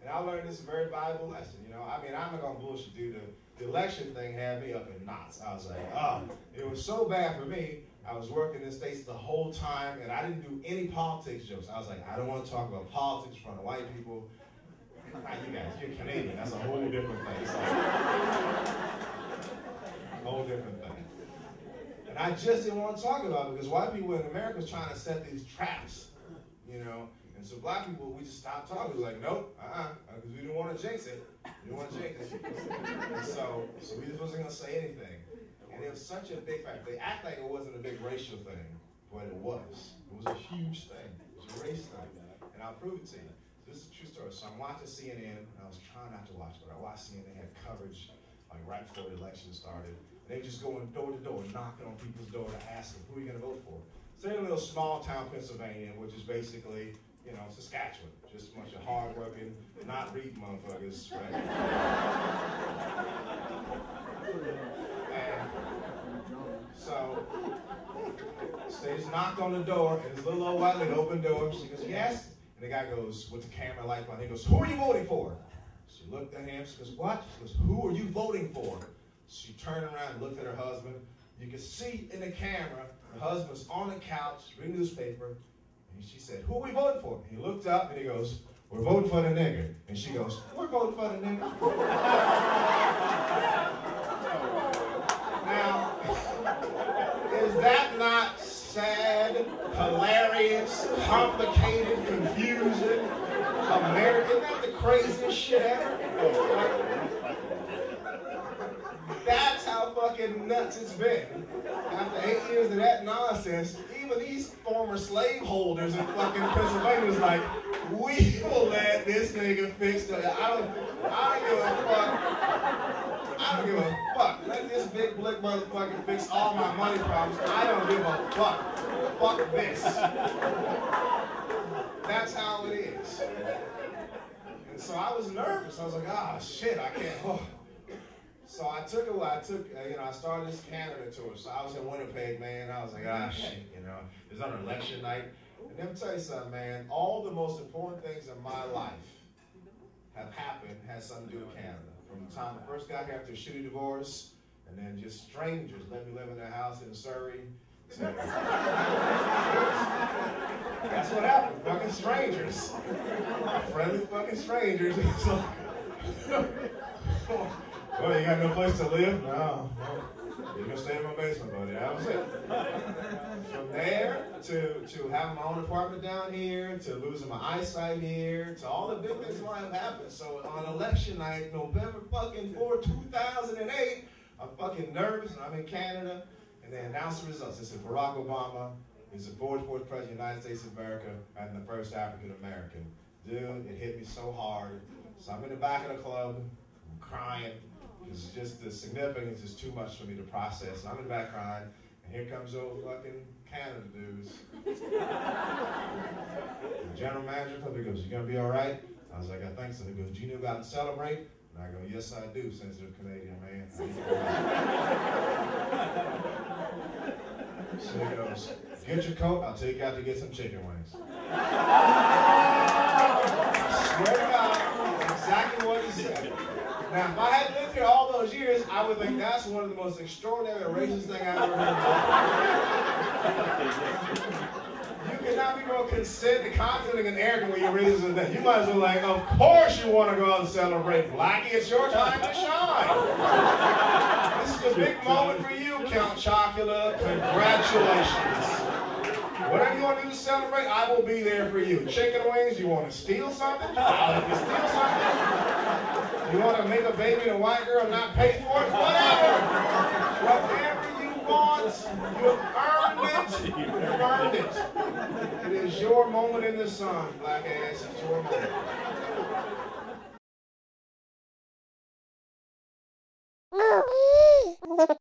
And I learned this very valuable lesson, you know. I mean, I'm not going to bullshit, dude. The election thing had me up in knots. I was like, oh, it was so bad for me. I was working in the States the whole time, and I didn't do any politics jokes. I was like, I don't want to talk about politics in front of white people. Not you guys, you're Canadian. That's a whole different thing. So, a whole different thing. And I just didn't want to talk about it because white people in America was trying to set these traps, you know. And so black people, we just stopped talking. We were like, nope, because we didn't want to jinx it. We didn't want to jinx it. And so we just wasn't going to say anything. And it was such a big fact. They act like it wasn't a big racial thing, but it was. It was a huge thing. It was a race thing. And I'll prove it to you. This is a true story. So I'm watching CNN, and I was trying not to watch, but I watched CNN. They had coverage like right before the election started. And they were just going door to door, knocking on people's door to ask them, who are you going to vote for? So they're in a little small town, Pennsylvania, which is basically, you know, Saskatchewan. Just a bunch of hard-working, not reading motherfuckers, right? And so they just knocked on the door, and this little old white lady opened the door. She goes, yes? And the guy goes, with the camera light on, he goes, who are you voting for? She looked at him, she goes, what? She goes, who are you voting for? She turned around and looked at her husband. You could see in the camera, her husband was on the couch, reading the newspaper, and she said, who are we voting for? He looked up and he goes, we're voting for the nigger. And she goes, we're voting for the nigger. Now, is that not sad, hilarious, complicated, confusing, American? Isn't that the craziest shit ever? That's how fucking nuts it's been. After 8 years of that nonsense, even these former slaveholders in fucking Pennsylvania was like, we will let this nigga fix the, I don't give a fuck. I don't give a fuck. Let this big blick motherfucker fix all my money problems. I don't give a fuck. Fuck this. That's how it is. And so I was nervous. I was like, ah, shit, I can't. Oh. So I started this Canada tour. So I was in Winnipeg, man. I was like, ah, shit, you know. It was on election night. And let me tell you something, man. All the most important things in my life have happened, has something to do with Canada. From the time I first got here after a shitty divorce, and then just strangers let me live in their house in Surrey. That's what happened, fucking strangers. Friendly fucking strangers. So, well, you got no place to live? No. You're gonna stay in my basement, buddy. That was it. From there to having my own apartment down here, to losing my eyesight here, to all the big things that have happened. So on election night, November fucking 4, 2008, I'm fucking nervous, and I'm in Canada, and they announced the results. They said Barack Obama is the 44th president of the United States of America and the first African American. Dude, it hit me so hard. So I'm in the back of the club, I'm crying. It's just the significance is too much for me to process. And I'm in the back crying, and here comes old fucking Canada dudes. The general manager comes, he goes, you gonna be all right? I was like, I think so. He goes, do you know about to celebrate? And I go, yes, I do, sensitive Canadian man. So he goes, get your coat, I'll take you out to get some chicken wings. I swear to God, that's exactly what he said. Now, if I had lived here all those years, I would think that's one of the most extraordinary racist things I've ever heard. You cannot be more confident and arrogant when you're racist than that. You might as well like, of course you want to go out and celebrate. Blackie, it's your time to shine. This is a big moment for you, Count Chocula. Congratulations. Whatever you want to do to celebrate, I will be there for you. Chicken wings, you want to steal something? I'll let you steal something. You want to make a baby and a white girl and not pay for it? Whatever. Whatever you want, you've earned it. You've earned it. It is your moment in the sun, black ass. It's your moment.